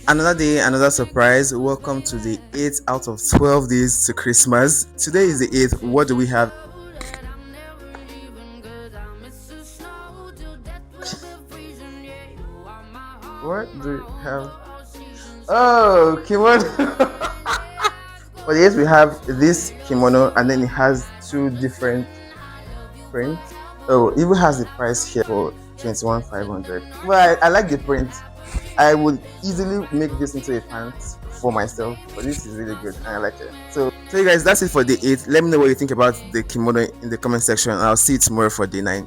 Another day, another surprise. Welcome to the 8th out of 12 days to Christmas. Today is the 8th. What do we have? What do we have? Oh, kimono. For the 8th, we have this kimono, and then it has two different prints. Oh, it even has the price here for 21,500. Well, I like the print. I would easily make this into a pants for myself, but this is really good and I like it. So you guys, that's it for day 8. Let me know what you think about the kimono in the comment section. I'll see you tomorrow for day 9.